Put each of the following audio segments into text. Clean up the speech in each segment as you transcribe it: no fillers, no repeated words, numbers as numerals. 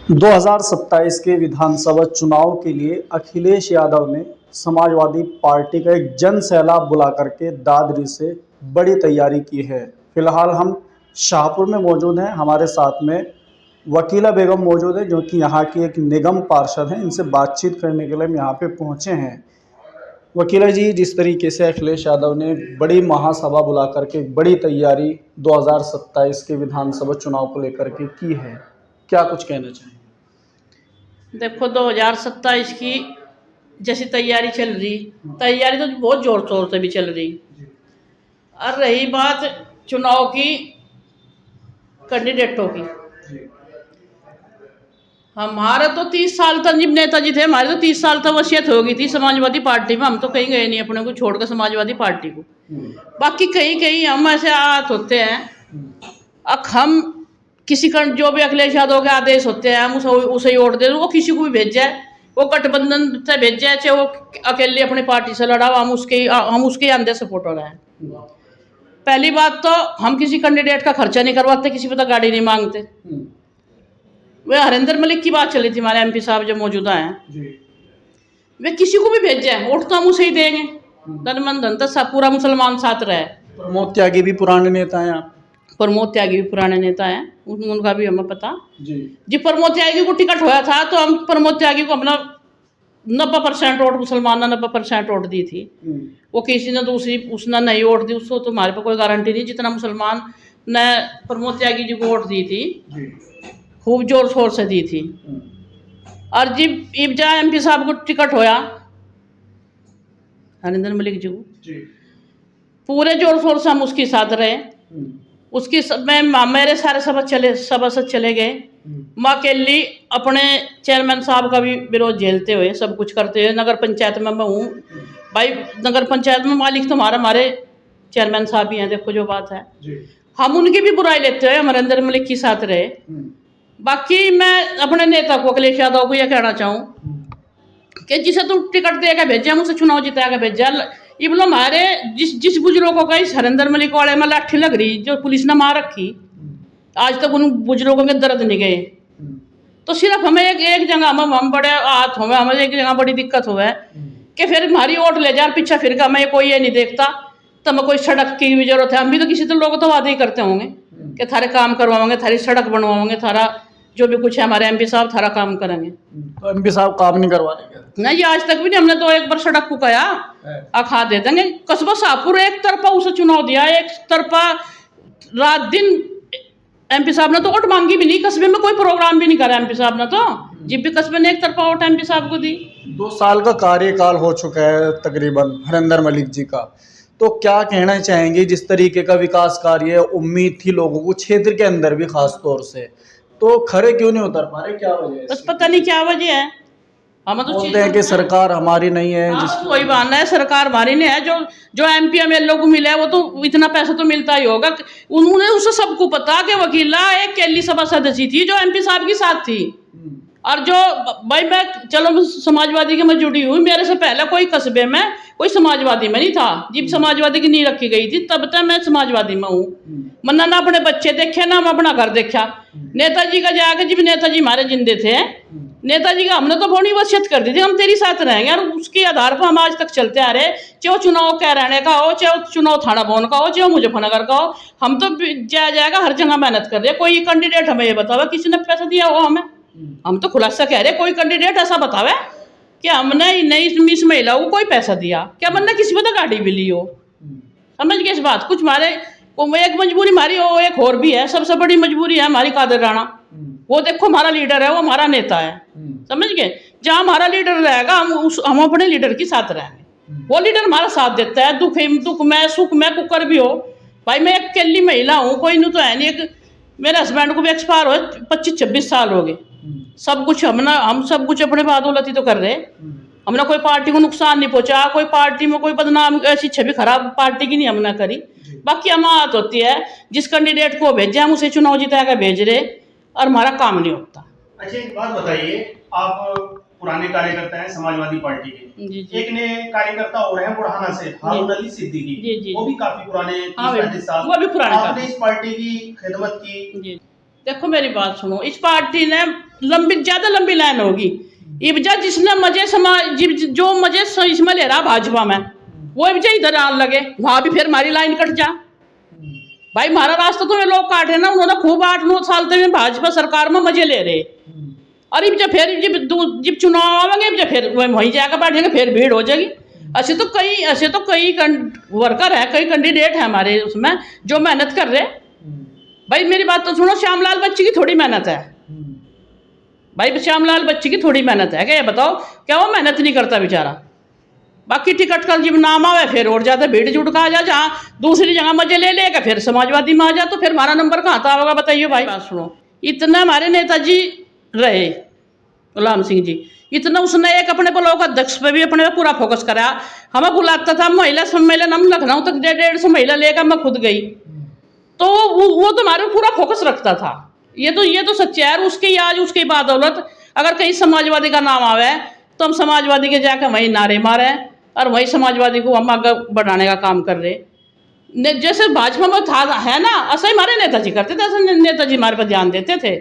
2027 के विधानसभा चुनाव के लिए अखिलेश यादव ने समाजवादी पार्टी का एक जन सैलाब बुला करके दादरी से बड़ी तैयारी की है। फिलहाल हम शाहपुर में मौजूद हैं। हमारे साथ में वकीला बेगम मौजूद है, जो कि यहाँ की एक निगम पार्षद हैं। इनसे बातचीत करने के लिए हम यहाँ पे पहुँचे हैं। वकीला जी, जिस तरीके से अखिलेश यादव ने बड़ी महासभा बुला करके बड़ी तैयारी 2027 के विधानसभा चुनाव को लेकर के की है, क्या कुछ कहना चाहेंगे? देखो 2027 की जैसी तैयारी चल रही, तैयारी तो बहुत जोर शोर से भी चल रही। और रही बात चुनाव की कैंडिडेटों की, हमारे तो 30 साल तक जब नेताजी थे, हमारे तो 30 साल तक वसीयत हो गई थी समाजवादी पार्टी में। हम तो कहीं गए नहीं अपने को छोड़कर समाजवादी पार्टी को। बाकी कहीं कहीं हम ऐसे आत होते हैं, अब हम किसी का जो भी अखिलेश यादव के आदेश होते हैं हम उसे ही वोट दे। वो किसी को भी भेज जाए, वो गठबंधन से भेज जाए, चाहे वो अकेले अपनी पार्टी से लड़ा, हम उसके अंदर सपोर्टर हैं। पहली बात तो हम किसी कैंडिडेट का खर्चा नहीं करवाते, किसी पे तो गाड़ी नहीं मांगते। वे हरिंदर मलिक की बात चली थी, हमारे एमपी साहब जो मौजूदा हैं, वे किसी को भी भेज जाए वोट तो हम उसे ही देंगे। तन मन धन तो सब पूरा मुसलमान साथ रहे। प्रमोद त्यागी भी पुराने नेता हैं आप? प्रमोद त्यागी भी पुराने नेता हैं, उनका भी हमें पता जी। प्रमोद त्यागी को टिकट होया था तो हम प्रमोद त्यागी को अपना 90% वोट, मुसलमान ने 90% वोट दी थी। वो किसी ने दूसरी उसने नहीं वोट दी, उसको तो हमारे पर कोई गारंटी नहीं। जितना मुसलमान ने प्रमोद त्यागी जी को वोट दी थी, खूब जोर शोर से दी थी। और जब इब्जा एमपी साहब को टिकट होया हरिंदर मलिक जी को, पूरे जोर शोर से हम उसके साथ रहे। उसकी मेरे सारे सभासद चले गए। माँ केली अपने चेयरमैन साहब का भी विरोध झेलते हुए, सब कुछ करते हुए, नगर पंचायत में मैं हूँ भाई। नगर पंचायत में मालिक तो हमारे चेयरमैन साहब ही हैं। देखो जो बात है, हम उनकी भी बुराई लेते हुए हम हरिंदर मलिक के साथ रहे। बाकी मैं अपने नेता को अखिलेश यादव को यह कहना चाहूँ कि जिसे तुम टिकट दे के भेजा, मुझसे चुनाव जिता के भेजा, ये बोलो हमारे जिस बुजुर्गों का इस हरिंदर मलिक वाले में लाठी लग रही, जो पुलिस ने मार रखी, आज तक उन बुजुर्गों के दर्द नहीं गए। तो सिर्फ हमें एक जगह हम बड़े हाथ हुए, हमें एक जगह बड़ी दिक्कत हुआ कि फिर हमारी वोट ले जा पीछे फिर हमें कोई ये नहीं देखता, तो हमें कोई सड़क की भी जरूरत है। हम भी तो किसी तो लोग तो वादे ही करते होंगे कि थारे काम करवाओगे, थारी सड़क बनवाओगे, थारा जो भी कुछ है, हमारे एमपी साहब थारा काम करेंगे। तो एमपी साहब काम नहीं करवाने नहीं, आज तक भी नहीं। हमने तो एक बार सड़क को कहा खा दे देंगे। कस्बा शाहपुर एक तरफा उसे चुनाव दिया, एक तरफा रात दिन एमपी साहब ने तो वोट मांगी भी नहीं। कस्बे में कोई प्रोग्राम भी नहीं करा एमपी साहब ने, तो जब भी कस्बे ने एक तरफा वोट एमपी साहब को दी। 2 साल का कार्यकाल हो चुका है तकरीबन हरिंदर मलिक जी का, तो क्या कहना चाहेंगे? जिस तरीके का विकास कार्य उम्मीद थी लोगों को क्षेत्र के अंदर भी खास तौर से, तो खरे क्यों नहीं उतर पा रहे? क्या वजह है? बस पता नहीं क्या वजह है। हम तो बोलते हैं कि सरकार हमारी नहीं है। वही बहाना है, सरकार हमारी नहीं है। जो एमपी एमएलए को मिला है वो तो इतना पैसा तो मिलता ही होगा। उन्होंने उसे सबको पता कि वकीला एक केली सभा सदस्य थी जो एमपी साहब के साथ थी। और जो भाई मैं चलो समाजवादी के मैं जुड़ी हुई, मेरे से पहले कोई कस्बे में कोई समाजवादी में नहीं था। जब समाजवादी की नींव रखी गई थी तब तक मैं समाजवादी में हूँ। मन्ना ना अपने बच्चे देखे ना हम अपना घर देखा। नेताजी का जाके जब नेताजी हमारे जिंदे थे, नेताजी का हमने तो बड़ी वसीयत कर दी थी, हम तेरी साथ रहेंगे। और उसके आधार पर हम आज तक चलते आ रहे, चाहे चुनाव कह रहने का हो, चाहे चुनाव थाना भवन का हो, चाहे मुजफ्फरनगर का हो, हम तो जाएगा हर जगह मेहनत कर रहे। कोई कैंडिडेट हमें ये बतावा किसी ने पैसा दिया हो हमें? हम तो खुलासा कह रहे, कोई कैंडिडेट ऐसा बतावे कि हमने नई इस महिला को कोई पैसा दिया, क्या बनना किसी को तो गाड़ी भी ली हो। समझ गए इस बात? कुछ हमारे एक मजबूरी हमारी हो, एक और भी है। सबसे बड़ी मजबूरी है हमारी कादर राणा। वो देखो हमारा लीडर है, वो हमारा नेता है। समझ गए? जहाँ हमारा लीडर रहेगा हम अपने लीडर के साथ रहेंगे। वो लीडर हमारा साथ देता है, दुख में सुख में कुकर भी हो। भाई मैं एक अकेली महिला हूँ, कोई नहीं तो है नहीं। एक मेरे हस्बैंड को भी एक्सपायर हो 25-26 साल हो गए। सब कुछ हम सब कुछ अपने बदौलत ही तो कर रहे। हमने कोई पार्टी को नुकसान नहीं पहुंचा, कोई पार्टी में कोई बदनाम ऐसी छवि खराब पार्टी की नहीं हमने करी। बाकी हमारा होती है जिस कैंडिडेट को भेजे हम उसे चुनाव जिता कर भेज रहे, और हमारा काम नहीं होता। अच्छा एक बात बताइए, आप पुराने कार्यकर्ता हैं समाजवादी पार्टी के। जी जी। एक ने कार्यकर्ता हो रहे हैं बुढ़ाना से, हारून अली सिद्दीकी। जी जी। वो भी काफी पुराने 30-35 साल। वो भी पुराने। आपने इस पार्टी की खिदमत की, देखो मेरी बात सुनो, इस पार्टी ने ज्यादा लंबी लाइन होगी। इब्जा जिसने मजे समाज जो मजे इसमें ले रहा भाजपा में, वो इब्जा इधर आने लगे, वहां भी फिर हमारी लाइन कट जा। भाई हमारा रास्ता तो लोग काटे ना, उन्होंने खूब 8-9 साल तक भाजपा सरकार में मजे ले रहे। और जब फिर जब चुनाव आवेंगे, जब फिर वहीं जाकर बैठेंगे, फिर भीड़ हो जाएगी। ऐसे तो कई वर्कर है, कई कैंडिडेट है हमारे उसमें जो मेहनत कर रहे। भाई मेरी बात तो सुनो, श्यामलाल बच्ची की थोड़ी मेहनत है भाई, श्यामलाल बच्ची की थोड़ी मेहनत है क्या? ये बताओ, क्या वो मेहनत नहीं करता बेचारा? बाकी टिकट का जब नाम आवे फिर और ज्यादा भीड़ जुट का आ जा, जहाँ दूसरी जगह मजे ले लेगा फिर समाजवादी में आ जा, तो फिर हमारा नंबर कहाँ था होगा बताइए भाई। बात सुनो, इतना हमारे नेताजी रहे गुलाम सिंह जी, इतना उसने एक अपने ब्लॉक अध्यक्ष पे भी अपने पे पूरा फोकस करा। हमें बुलाता था महिला सम्मेलन, हम लखनऊ तक 150 महिला लेकर मैं खुद गई, तो वो तो हमारे पूरा फोकस रखता था। ये तो सच्चा है। उसकी आज उसकी बदौलत अगर कहीं समाजवादी का नाम आवे तो हम समाजवादी के जाकर वहीं नारे मारे और वही समाजवादी को हम आगे बढ़ाने का काम कर रहे। जैसे भाजपा में था है ना, ऐसा ही हमारे नेताजी करते थे, ऐसे नेताजी हमारे पर ध्यान देते थे।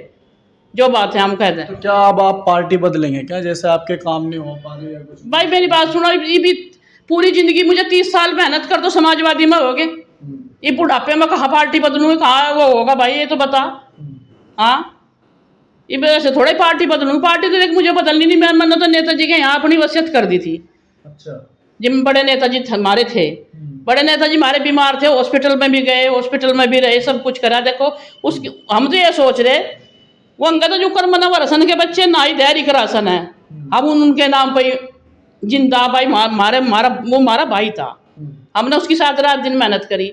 जो बात है हम कह दें। तो क्या अब आप पार्टी बदलेंगे क्या, जैसे आपके काम नहीं हो पा रहे या कुछ? भाई मेरी बात सुनो, ये भी पूरी जिंदगी मुझे 30 साल मेहनत कर दो समाजवादी में होगे, ये बुढ़ापे में कहाँ पार्टी बदलूंगी, कहाँ वो होगा भाई, ये तो बता। हाँ, ये वजह से थोड़ा ही पार्टी बदलूंगी। पार्टी तो मुझे बदलनी नहीं, मैंने तो नेताजी के यहाँ अपनी वसीयत कर दी थी। अच्छा, जिन बड़े नेताजी हमारे थे, बड़े नेताजी हमारे बीमार थे, हॉस्पिटल में भी गए, हॉस्पिटल में भी रहे, सब कुछ करा। देखो उसकी हम तो ये सोच रहे, वो अंगद जो कर्मना वरसन के बच्चे ना ही धैर्य करासन है, हम उनके नाम पर जिंदा। भाई वो हमारा भाई था, हमने उसकी साथ रात दिन मेहनत करी,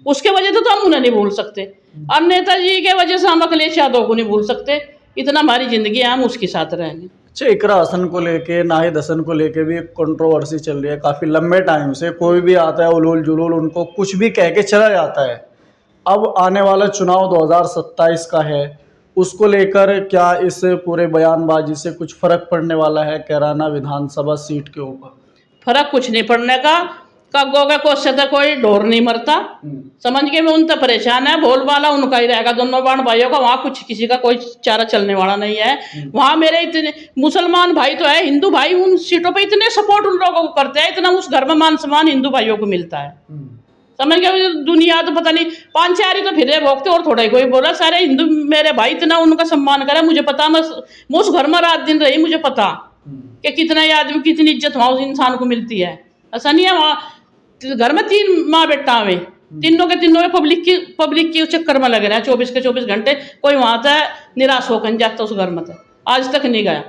उसके वजह से तो हम उन्हें नहीं भूल सकते। और नेताजी के वजह से हम अखिलेश यादव को नहीं भूल सकते। इतना हमारी जिंदगी है, हम उसके साथ रहेंगे। अच्छा, इकरा हसन को लेके, नाहिद हसन को लेके भी एक कंट्रोवर्सी चल रही है काफ़ी लंबे टाइम से। कोई भी आता है उलूल जुलूल उनको कुछ भी कह के चला जाता है। अब आने वाला चुनाव 2027 का है, उसको लेकर क्या इस पूरे बयानबाजी से कुछ फर्क पड़ने वाला है कैराना विधानसभा सीट के ऊपर? फर्क कुछ नहीं पड़ने का, कगोगा को से कोई ढोर नहीं मरता, समझ के मैं उन तक परेशान है। भोल वाला उनका ही रहेगा, दोनों बाण भाइयों का, वहाँ कुछ किसी का कोई चारा चलने वाला नहीं है। वहाँ मेरे इतने मुसलमान भाई तो है, हिंदू भाई उन सीटों पे इतने सपोर्ट उन लोगों को करते हैं, इतना उस घर में मान सम्मान हिंदू भाइयों को मिलता है। समझ गए? दुनिया तो पता नहीं 5-4 ही तो फिर भोगते और थोड़ा ही कोई बोला, सारे हिंदू मेरे भाई इतना उनका सम्मान करे। मुझे पता, मैं उस घर में रात दिन रही, मुझे पता कि कितना आदमी कितनी इज्जत वहाँ उस इंसान को मिलती है। ऐसा नहीं है, वहाँ घर में 3 माँ बेटा में, तीनों के पब्लिक के चक्कर में लग रहे हैं 24 के 24 घंटे। कोई वहाँ तक निराश होकर जाता उस घर में, आज तक नहीं गया।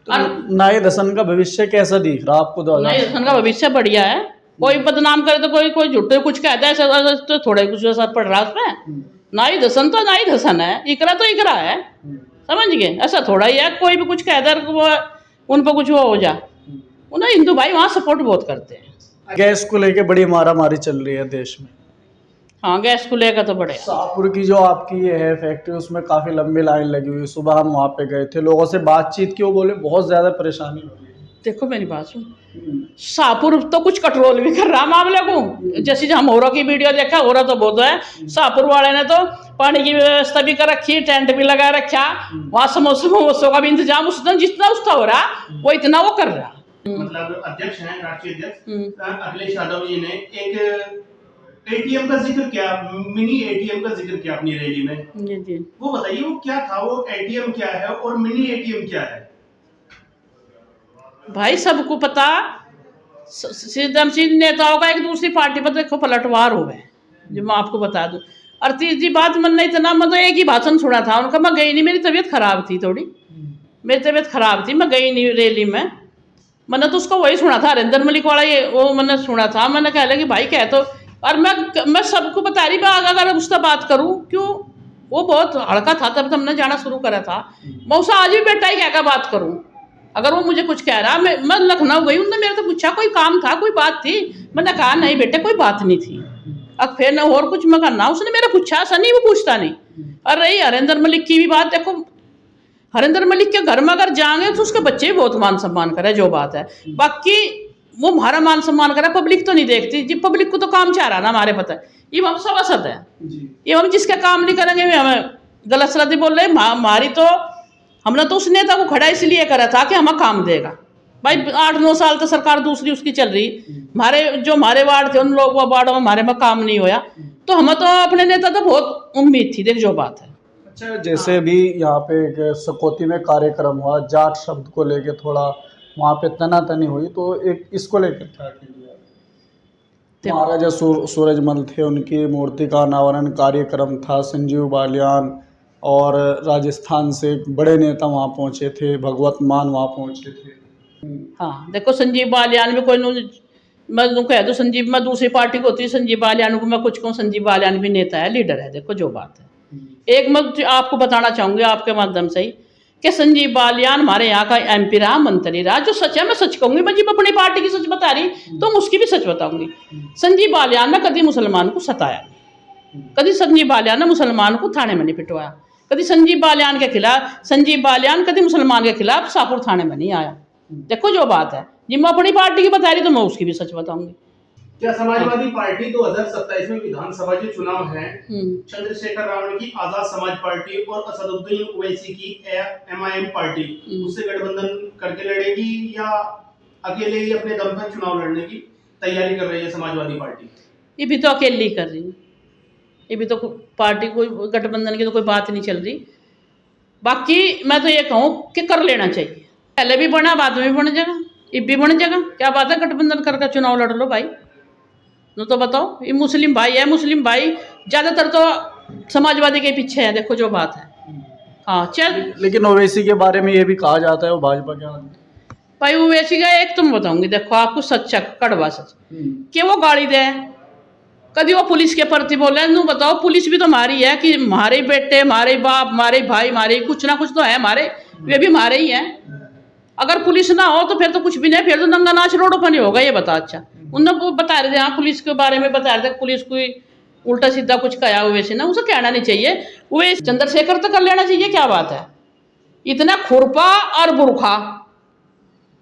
तो नाहिद हसन का भविष्य कैसा दिख रहा आपको? नाहिद हसन का भविष्य बढ़िया है। कोई बदनाम करे तो कोई झूठे कुछ कहता है तो थोड़ा कुछ असर पड़ रहा है उसमें। नाहिद हसन तो नाहिद हसन है, इकरा तो इकरा है, समझ गए? ऐसा थोड़ा ही है कोई भी कुछ कहता है उन पर कुछ वो हो जा। उन्हें हिंदू भाई वहाँ सपोर्ट बहुत करते हैं। गैस को लेके बड़ी मारामारी चल रही है देश में। हाँ, गैस को लेकर तो बड़े। शाहपुर की जो आपकी ये है फैक्ट्री, उसमें काफ़ी लंबी लाइन लगी हुई। सुबह हम वहाँ पे गए थे, लोगों से बातचीत की, वो बोले बहुत ज़्यादा परेशानी हो रही है। देखो मेरी बात सुन, शाहपुर तो कुछ कंट्रोल भी कर रहा मामले को। जैसे हम होरा की वीडियो देखा, होरा तो बहुत है, शाहपुर वाले ने तो पानी की व्यवस्था भी कर रखी, टेंट भी लगा रखा, वहाँ समोसों का भी इंतजाम उसने जितना उसका हो रहा वो इतना वो कर रहा। मतलब अध्यक्ष हैं, राष्ट्रीय अध्यक्ष अखिलेश यादव जी ने एक एटीएम का जिक्र किया, मिनी एटीएम का जिक्र किया अपनी रैली में। जी। वो बताइए वो क्या था, वो एटीएम क्या है और मिनी एटीएम क्या है? भाई सबको पता, सीधे नेताओं का एक दूसरी पार्टी पर देखो पलटवार हो गए, जो मैं आपको बता दूं। और तीसरी बात, मैंने इतना मतलब एक ही भाषण सुना था उनका, मैं गई नहीं, मेरी तबीयत खराब थी थोड़ी, मेरी तबीयत खराब थी, मैं गई नहीं रैली में। मैंने तो उसको वही सुना था, हरिंदर मलिक वाला, ये वो मैंने सुना था। मैंने कह लगा कि भाई कह तो, और मैं सबको बता रही, मैं अगर उससे बात करूं, क्यों वो बहुत हड़का था तब हमने जाना शुरू करा था, मैं उससे आज भी बेटा ही क्या बात करूं। अगर वो मुझे कुछ कह रहा, मैं लखनऊ गई, उन्होंने मेरे से पूछा कोई काम था, कोई बात थी? मैंने कहा नहीं बेटे कोई बात नहीं थी। अब फिर न और कुछ मैं करना, उसने मेरा पूछा, ऐसा नहीं वो पूछता नहीं। और रही हरिंदर मलिक की भी बात, देखो हरिंदर मलिक के घर में अगर जाएंगे तो उसके बच्चे भी बहुत मान सम्मान करे, जो बात है। बाकी वो हमारा मान सम्मान करे, पब्लिक तो नहीं देखती जी, पब्लिक को तो काम चाह रहा ना हमारे पता है, ये हम सभासद है, ये हम जिसका काम नहीं करेंगे हमें गलत सलत बोल रहे। हमारी तो हमने तो उस नेता को खड़ा इसलिए करा था कि हमें काम देगा। भाई 8-9 साल तो सरकार दूसरी उसकी चल रही, हमारे वार्ड थे उन लोग वार्डों में हमारे में काम नहीं होया, तो हमें तो अपने नेता तो बहुत उम्मीद थी। देख जो बात है। अच्छा, जैसे भी यहाँ पे एक सकौती में कार्यक्रम हुआ, जाट शब्द को लेके थोड़ा वहाँ पे तनातनी हुई, तो एक इसको लेकर क्या कीजिए? महाराजा सूरजमल थे, उनकी मूर्ति का अनावरण कार्यक्रम था, संजीव बालियान और राजस्थान से एक बड़े नेता वहाँ पहुँचे थे, भगवत मान वहाँ पहुँचे थे। हाँ देखो, संजीव बालियान भी कोई मैं कह दो, संजीव मैं दूसरी पार्टी को होती है, संजीव बालियान को मैं कुछ कहूँ, संजीव बालियान भी नेता है, लीडर है। देखो जो बात है, एक मैं आपको बताना चाहूँगी आपके माध्यम से ही कि संजीव बालियान हमारे यहाँ का MP रहा, मंत्री रहा। जो सच है मैं सच कहूँगी, मैं जब अपनी पार्टी की सच बता रही तो मैं उसकी भी सच बताऊँगी। संजीव बालियान ने कभी मुसलमान को सताया नहीं, कभी संजीव बालियान ने मुसलमान को थाने में नहीं पिटवाया, कभी संजीव बालियान के खिलाफ संजीव बालियान कभी मुसलमान के खिलाफ शाहपुर थाने में नहीं आया। देखो जो बात है, जी मैं अपनी पार्टी की बता रही तो मैं उसकी भी सच बताऊंगी। क्या समाजवादी पार्टी 2027 में विधानसभा के चुनाव हैं, चंद्रशेखर रावण की आजाद समाज पार्टी और असदुद्दीन ओवैसी की MIM पार्टी, उससे गठबंधन करके लड़ेगी या अकेले ही अपने दम पर चुनाव लड़ने की तैयारी कर रही है समाजवादी पार्टी? ये भी तो अकेले ही कर रही है, ये भी तो पार्टी कोई गठबंधन की तो कोई बात नहीं चल रही। बाकी मैं तो ये कहूँ कि कर लेना चाहिए, पहले भी बना बाद में भी बन जाएगा, ये भी बन जाएगा। क्या बात है, गठबंधन करके चुनाव लड़ लो भाई। तो बताओ, ये मुस्लिम भाई है, मुस्लिम भाई ज़्यादातर तो समाजवादी के पीछे है। देखो जो बात है। हाँ चल, लेकिन ओवैसी के बारे में ये भी कहा जाता है वो भाजपा के आदमी। भाई ओवैसी का एक तुम बताऊंगी, देखो आपको सच्चा कड़वा सच कि वो गाड़ी दे, कभी वो पुलिस के प्रति बोले। नू बताओ, पुलिस भी तो हमारी है कि हमारे बेटे, हमारे बाप, हमारे भाई, हमारे कुछ ना कुछ तो है, हमारे वे भी हमारे ही हैं। अगर पुलिस ना हो तो फिर तो कुछ भी नहीं, फिर तो नंगा नाच रोडों पर नहीं होगा। ये बता, अच्छा उनने बता रहे थे, हाँ पुलिस के बारे में बता रहे थे, पुलिस कोई उल्टा सीधा कुछ कहा वैसे ना, उसे कहना नहीं चाहिए। वो चंद्रशेखर तो कर लेना चाहिए। क्या बात है, इतना खुरपा और बुरखा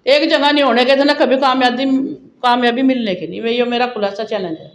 एक जगह नहीं होने के थे ना, कभी कामयाबी मिलने के लिए। ये मेरा खुलासा चैलेंज है।